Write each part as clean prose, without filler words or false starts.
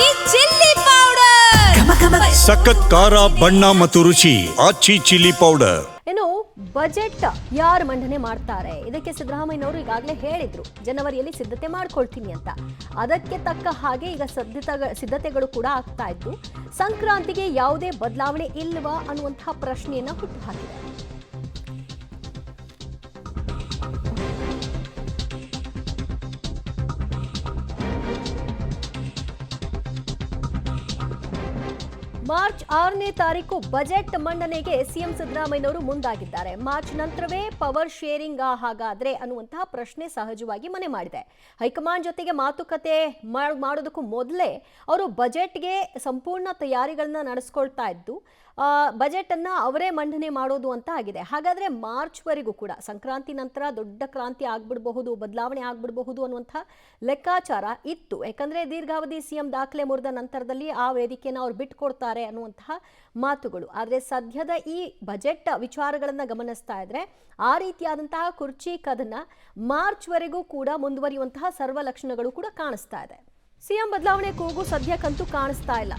ಆಚಿ chilli powder ಸಖತ್ ಖಾರ ಬಣ್ಣ ಮತ್ತು ರುಚಿ ಆಚಿ ಚಿಲ್ಲಿ ಪೌಡರ್. ಇನ್ನು ಬಜೆಟ್ ಯಾರು ಮಂಡನೆ ಮಾಡ್ತಾರೆ, ಇದಕ್ಕೆ ಸಿದ್ದರಾಮಯ್ಯನವರು ಈಗಾಗಲೇ ಹೇಳಿದ್ರು ಜನವರಿಯಲ್ಲಿ ಸಿದ್ಧತೆ ಮಾಡ್ಕೊಳ್ತೀನಿ ಅಂತ. ಅದಕ್ಕೆ ತಕ್ಕ ಹಾಗೆ ಈಗ ಸಿದ್ಧತೆಗಳು ಕೂಡ ಆಗ್ತಾ ಇದ್ದು ಸಂಕ್ರಾಂತಿಗೆ ಯಾವುದೇ ಬದಲಾವಣೆ ಇಲ್ವಾ ಅನ್ನುವಂತಹ ಪ್ರಶ್ನೆಯನ್ನ ಹುಟ್ಟುಹಾಕಿದೆ. ಮಾರ್ಚ್ 6ನೇ ತಾರೀಕು ಬಜೆಟ್ ಮಂಡನೆಗೆ ಸಿಎಂ ಸಿದ್ದರಾಮಯ್ಯನವರು ಮುಂದಾಗಿದ್ದಾರೆ. ಮಾರ್ಚ್ ನಂತರವೇ ಪವರ್ ಶೇರಿಂಗ್ ಹಾಗಾದ್ರೆ ಅನ್ನುವಂತಹ ಪ್ರಶ್ನೆ ಸಹಜವಾಗಿ ಮನೆ ಮಾಡಿದೆ. ಹೈಕಮಾಂಡ್ ಜೊತೆಗೆ ಮಾತುಕತೆ ಮಾಡೋದಕ್ಕೂ ಮೊದಲೇ ಅವರು ಬಜೆಟ್ಗೆ ಸಂಪೂರ್ಣ ತಯಾರಿಗಳನ್ನ ನಡೆಸ್ಕೊಳ್ತಾ ಇದ್ದು ಬಜೆಟ್ ಅನ್ನ ಅವರೇ ಮಂಡನೆ ಮಾಡೋದು ಅಂತ ಆಗಿದೆ. ಹಾಗಾದ್ರೆ ಮಾರ್ಚ್ ವರೆಗೂ ಕೂಡ ಸಂಕ್ರಾಂತಿ ನಂತರ ದೊಡ್ಡ ಕ್ರಾಂತಿ ಆಗ್ಬಿಡಬಹುದು, ಬದಲಾವಣೆ ಆಗ್ಬಿಡಬಹುದು ಅನ್ನುವಂಥ ಲೆಕ್ಕಾಚಾರ ಇತ್ತು. ಯಾಕಂದ್ರೆ ದೀರ್ಘಾವಧಿ ಸಿಎಂ ದಾಖಲೆ ಮುರಿದ ನಂತರದಲ್ಲಿ ಆ ವೇದಿಕೆಯನ್ನು ಅವ್ರು ಬಿಟ್ಕೊಡ್ತಾರೆ ಅನ್ನುವಂತಹ ಮಾತುಗಳು. ಆದರೆ ಸದ್ಯದ ಈ ಬಜೆಟ್ ವಿಚಾರಗಳನ್ನ ಗಮನಿಸ್ತಾ ಇದ್ರೆ ಆ ರೀತಿಯಾದಂತಹ ಕುರ್ಚಿ ಕದನ ಮಾರ್ಚ್ ವರೆಗೂ ಕೂಡ ಮುಂದುವರಿಯುವಂತಹ ಸರ್ವ ಲಕ್ಷಣಗಳು ಕೂಡ ಕಾಣಿಸ್ತಾ ಇದೆ. ಸಿಎಂ ಬದಲಾವಣೆ ಕೂಗು ಸದ್ಯಕ್ಕಂತೂ ಕಾಣಿಸ್ತಾ ಇಲ್ಲ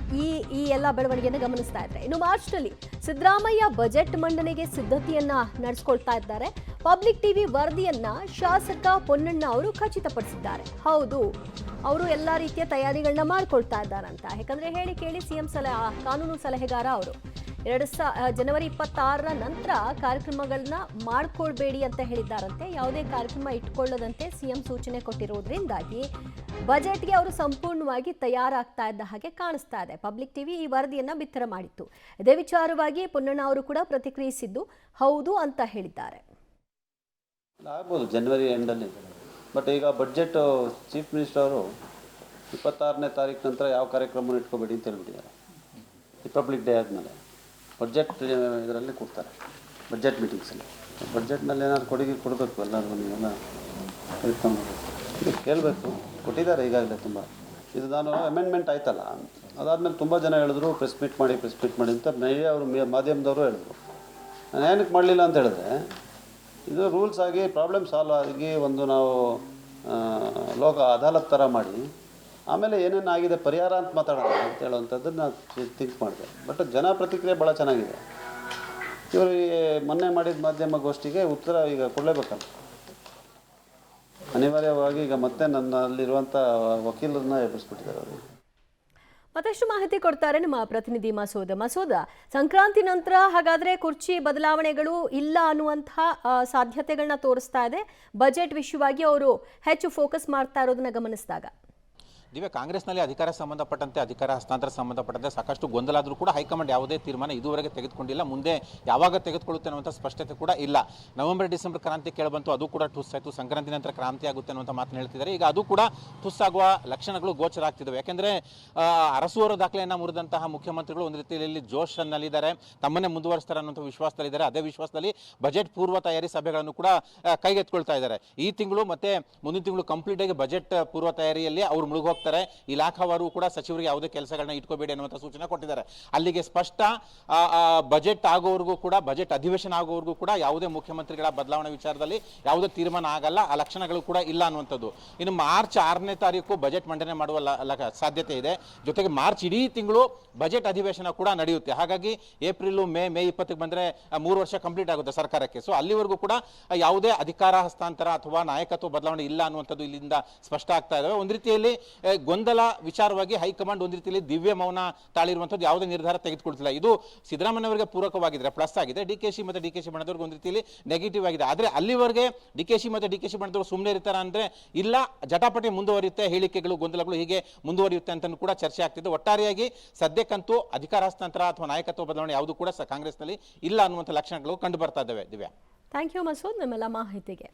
ಈ ಎಲ್ಲ ಬೆಳವಣಿಗೆಯನ್ನು ಗಮನಿಸ್ತಾ ಇದ್ರೆ. ಇನ್ನು ಮಾರ್ಚ್ನಲ್ಲಿ ಸಿದ್ದರಾಮಯ್ಯ ಬಜೆಟ್ ಮಂಡನೆಗೆ ಸಿದ್ಧತೆಯನ್ನ ನಡೆಸಿಕೊಳ್ತಾ ಇದ್ದಾರೆ. ಪಬ್ಲಿಕ್ ಟಿವಿ ವರದಿಯನ್ನ ಶಾಸಕ ಪೊನ್ನಣ್ಣ ಅವರು ಖಚಿತಪಡಿಸಿದ್ದಾರೆ. ಹೌದು, ಅವರು ಎಲ್ಲ ರೀತಿಯ ತಯಾರಿಗಳನ್ನ ಮಾಡ್ಕೊಳ್ತಾ ಇದ್ದಾರಂತ. ಯಾಕಂದ್ರೆ ಹೇಳಿ ಕೇಳಿ ಸಿಎಂ ಕಾನೂನು ಸಲಹೆಗಾರ ಅವರು ಜನವರಿ 26ರ ನಂತರ ಕಾರ್ಯಕ್ರಮಗಳನ್ನ ಮಾಡ್ಕೊಳ್ಬೇಡಿ ಅಂತ ಹೇಳಿದ್ದಾರಂತೆ. ಯಾವುದೇ ಕಾರ್ಯಕ್ರಮ ಇಟ್ಕೊಳ್ಳದಂತೆ ಸಿಎಂ ಸೂಚನೆ ಕೊಟ್ಟಿರೋದ್ರಿಂದಾಗಿ ಬಜೆಟ್ಗೆ ಅವರು ಸಂಪೂರ್ಣವಾಗಿ ತಯಾರಾಗ್ತಾ ಇದ್ದ ಹಾಗೆ ಕಾಣಿಸ್ತಾ ಇದೆ. ಪಬ್ಲಿಕ್ ಟಿವಿ ಈ ವರದಿಯನ್ನ ಬಿತ್ತರ ಮಾಡಿತ್ತು. ಇದೇ ವಿಚಾರವಾಗಿ ಪೊನ್ನಣ್ಣ ಅವರು ಕೂಡ ಪ್ರತಿಕ್ರಿಯಿಸಿದ್ದು ಹೌದು ಅಂತ ಹೇಳಿದ್ದಾರೆ. ಆಗ್ಬೋದು ಜನವರಿ ಎಂಡಲ್ಲಿ, ಬಟ್ ಈಗ ಬಡ್ಜೆಟ್ ಚೀಫ್ ಮಿನಿಸ್ಟರ್ ಅವರು 26ನೇ ತಾರೀಕು ನಂತರ ಯಾವ ಕಾರ್ಯಕ್ರಮ ಇಟ್ಕೋಬೇಡಿ ಅಂತ ಹೇಳ್ಬಿಟ್ಟಿದ್ದಾರೆ. ರಿಪಬ್ಲಿಕ್ ಡೇ ಆದಮೇಲೆ ಬಡ್ಜೆಟ್ ಇದರಲ್ಲಿ ಕೊಡ್ತಾರೆ, ಬಡ್ಜೆಟ್ ಮೀಟಿಂಗ್ಸಲ್ಲಿ. ಬಡ್ಜೆಟ್ನಲ್ಲಿ ಏನಾದ್ರು ಕೊಡುಗೆ ಕೊಡಬೇಕು, ಎಲ್ಲರಿಗೂ ನೀವೆಲ್ಲ ಇದು ಕೇಳಬೇಕು. ಕೊಟ್ಟಿದ್ದಾರೆ ಈಗಾಗಲೇ ತುಂಬ. ಇದು ನಾನು ಅಮೆಂಡ್ಮೆಂಟ್ ಆಯ್ತಲ್ಲ, ಅದಾದಮೇಲೆ ತುಂಬ ಜನ ಹೇಳಿದ್ರು ಪ್ರೆಸ್ ಮೀಟ್ ಮಾಡಿ ಅಂತ ಅವರು ಮಾಧ್ಯಮದವರು ಹೇಳಿದ್ರು. ನಾನು ಏನಕ್ಕೆ ಮಾಡಲಿಲ್ಲ ಅಂತ ಹೇಳಿದ್ರೆ, ಇದು ರೂಲ್ಸ್ ಆಗಿ ಪ್ರಾಬ್ಲಮ್ ಸಾಲ್ವ್ ಆಗಿ ಒಂದು ನಾವು ಲೋಕ ಅದಾಲತ್ ಥರ ಮಾಡಿ ಆಮೇಲೆ ಏನೇನು ಆಗಿದೆ ಪರಿಹಾರ ಅಂತ ಮಾತಾಡೋಣ ಅಂತ ಹೇಳುವಂಥದ್ದನ್ನು ಥಿಂಕ್ ಮಾಡಿದೆ. ಬಟ್ ಜನ ಪ್ರತಿಕ್ರಿಯೆ ಭಾಳ ಚೆನ್ನಾಗಿದೆ. ಇವರಿಗೆ ಮೊನ್ನೆ ಮಾಡಿದ ಮಾಧ್ಯಮ ಗೋಷ್ಠಿಗೆ ಉತ್ತರ ಈಗ ಕೊಡಲೇಬೇಕಲ್ಲ, ಅನಿವಾರ್ಯವಾಗಿ ಈಗ ಮತ್ತೆ ನನ್ನಲ್ಲಿರುವಂಥ ವಕೀಲರನ್ನ ಎದುರಿಸ್ಬಿಟ್ಟಿದ್ದಾರೆ ಅವರು. ಮತ್ತಷ್ಟು ಮಾಹಿತಿ ಕೊಡ್ತಾರೆ ನಮ್ಮ ಪ್ರತಿನಿಧಿ ಮಸೂದ. ಸಂಕ್ರಾಂತಿ ನಂತರ ಹಾಗಾದ್ರೆ ಕುರ್ಚಿ ಬದಲಾವಣೆಗಳು ಇಲ್ಲ ಅನ್ನುವಂತಹ ಸಾಧ್ಯತೆಗಳನ್ನ ತೋರಿಸ್ತಾ ಇದೆ. ಬಜೆಟ್ ವಿಷಯವಾಗಿ ಅವರು ಹೆಚ್ಚು ಫೋಕಸ್ ಮಾಡ್ತಾ ಇರೋದನ್ನ ಗಮನಿಸಿದಾಗ ದಿವ್ಯ, ಕಾಂಗ್ರೆಸ್ನಲ್ಲಿ ಅಧಿಕಾರ ಸಂಬಂಧಪಟ್ಟಂತೆ ಅಧಿಕಾರ ಹಸ್ತಾಂತರ ಸಂಬಂಧಪಟ್ಟಂತೆ ಸಾಕಷ್ಟು ಗೊಂದಲ ಆದರೂ ಕೂಡ ಹೈಕಮಾಂಡ್ ಯಾವುದೇ ತೀರ್ಮಾನ ಇದುವರೆಗೆ ತೆಗೆದುಕೊಂಡಿಲ್ಲ. ಮುಂದೆ ಯಾವಾಗ ತೆಗೆದುಕೊಳ್ಳುತ್ತೆ ಅನ್ನುವಂಥ ಸ್ಪಷ್ಟತೆ ಕೂಡ ಇಲ್ಲ. ನವೆಂಬರ್ ಡಿಸೆಂಬರ್ ಕ್ರಾಂತಿ ಕೇಳಿಬಂತು, ಅದು ಕೂಡ ಟುಸ್ ಆಯಿತು. ಸಂಕ್ರಾಂತಿ ನಂತರ ಕ್ರಾಂತಿ ಆಗುತ್ತೆ ಅನ್ನುವಂಥ ಮಾತನ್ನು ಹೇಳ್ತಿದ್ದಾರೆ. ಈಗ ಅದು ಕೂಡ ಟುಸ್ ಆಗುವ ಲಕ್ಷಣಗಳು ಗೋಚರ ಆಗ್ತಿದ್ದಾವೆ. ಯಾಕೆಂದರೆ ಅರಸುವರ ದಾಖಲೆಯನ್ನು ಮುರಿದಂತಹ ಮುಖ್ಯಮಂತ್ರಿಗಳು ಒಂದು ರೀತಿಯಲ್ಲಿ ಜೋಶನ್ನಲ್ಲಿದ್ದಾರೆ, ತಮ್ಮನ್ನೇ ಮುಂದುವರಿಸ್ತಾರೆ ಅನ್ನುವಂಥ ವಿಶ್ವಾಸದಲ್ಲಿದ್ದಾರೆ. ಅದೇ ವಿಶ್ವಾಸದಲ್ಲಿ ಬಜೆಟ್ ಪೂರ್ವ ತಯಾರಿ ಸಭೆಗಳನ್ನು ಕೂಡ ಕೈಗೆತ್ತಿಕೊಳ್ತಾ ಇದ್ದಾರೆ. ಈ ತಿಂಗಳು ಮತ್ತೆ ಮುಂದಿನ ತಿಂಗಳು ಕಂಪ್ಲೀಟ್ ಆಗಿ ಬಜೆಟ್ ಪೂರ್ವ ತಯಾರಿಯಲ್ಲಿ ಅವರು ಮುಳುಗೋಗ್ತಾರೆ. ಇಲಾಖಾವಾರು ಕೂಡ ಸಚಿವರಿಗೆ ಯಾವುದೇ ಕೆಲಸಗಳನ್ನ ಇಟ್ಕೋಬೇಡಿ ಅನ್ನುವಂಥ ಸೂಚನೆ ಕೊಟ್ಟಿದ್ದಾರೆ. ಅಲ್ಲಿಗೆ ಸ್ಪಷ್ಟ ಬಜೆಟ್ ಆಗೋವರೆಗೂ ಕೂಡ, ಬಜೆಟ್ ಅಧಿವೇಶನ ಆಗೋವರೆಗೂ ಕೂಡ ಯಾವುದೇ ಮುಖ್ಯಮಂತ್ರಿಗಳ ಬದಲಾವಣೆ ವಿಚಾರದಲ್ಲಿ ಯಾವುದೇ ತೀರ್ಮಾನ ಆಗಲ್ಲ, ಆ ಲಕ್ಷಣಗಳು ಕೂಡ ಇಲ್ಲ ಅನ್ನುವಂಥದ್ದು. ಇನ್ನು ಮಾರ್ಚ್ 6ನೇ ತಾರೀಕು ಬಜೆಟ್ ಮಂಡನೆ ಮಾಡುವ ಸಾಧ್ಯತೆ ಇದೆ. ಜೊತೆಗೆ ಮಾರ್ಚ್ ಇಡೀ ತಿಂಗಳು ಬಜೆಟ್ ಅಧಿವೇಶನ ಕೂಡ ನಡೆಯುತ್ತೆ. ಹಾಗಾಗಿ ಏಪ್ರಿಲ್ ಮೇ 20ಕ್ಕೆ ಬಂದರೆ 3 ವರ್ಷ ಕಂಪ್ಲೀಟ್ ಆಗುತ್ತೆ ಸರ್ಕಾರಕ್ಕೆ. ಸೊ ಅಲ್ಲಿವರೆಗೂ ಕೂಡ ಯಾವುದೇ ಅಧಿಕಾರ ಹಸ್ತಾಂತರ ಅಥವಾ ನಾಯಕತ್ವ ಬದಲಾವಣೆ ಇಲ್ಲ ಅನ್ನುವಂಥದ್ದು ಇಲ್ಲಿಂದ ಸ್ಪಷ್ಟ ಆಗ್ತಾ ಇದ್ದಾವೆ. ಒಂದು ರೀತಿಯಲ್ಲಿ ಗೊಂದಲ ವಿಚಾರವಾಗಿ ಹೈಕಮಾಂಡ್ ಒಂದು ರೀತಿಯಲ್ಲಿ ದಿವ್ಯ ಮೌನ ತಾಳಿರುವಂಥದ್ದು ಯಾವುದೇ ನಿರ್ಧಾರ ತೆಗೆದುಕೊಳ್ತಿಲ್ಲ. ಇದು ಸಿದ್ದರಾಮಯ್ಯವರಿಗೆ ಪೂರಕವಾಗಿದ್ರೆ ಪ್ಲಸ್ ಆಗಿದೆ, ಡಿಕೆಶಿ ಮತ್ತು ಡಿಕೆಶಿ ಬಣದವ್ರಿಗೆ ಒಂದು ರೀತಿಯಲ್ಲಿ ನೆಗೆಟಿವ್ ಆಗಿದೆ. ಆದರೆ ಅಲ್ಲಿವರೆಗೆ ಡಿಕೆಶಿ ಮತ್ತು ಡಿಕೆಶಿ ಬಣದವರು ಸುಮ್ಮನೆ ಇರ್ತಾರೆ ಅಂದರೆ ಇಲ್ಲ, ಜಟಾಪಟಿ ಮುಂದುವರಿಯುತ್ತೆ, ಹೇಳಿಕೆಗಳು ಗೊಂದಲಗಳು ಹೀಗೆ ಮುಂದುವರಿಯುತ್ತೆ ಅಂತ ಕೂಡ ಚರ್ಚೆ ಆಗ್ತಿದೆ. ಒಟ್ಟಾರೆಯಾಗಿ ಸದ್ಯಕ್ಕಂತೂ ಅಧಿಕಾರ ಹಸ್ತಾಂತರ ಅಥವಾ ನಾಯಕತ್ವ ಬದಲಾವಣೆ ಯಾವುದು ಕೂಡ ಕಾಂಗ್ರೆಸ್ನಲ್ಲಿ ಇಲ್ಲ ಅನ್ನುವಂಥ ಲಕ್ಷಣಗಳು ಕಂಡು ಬರ್ತಾ ಇದ್ದಾವೆ. ದಿವ್ಯಾ, ಥ್ಯಾಂಕ್ ಯು ಮಸೂದ್, ನಿಮ್ಮೆಲ್ಲ ಮಾಹಿತಿಗೆ.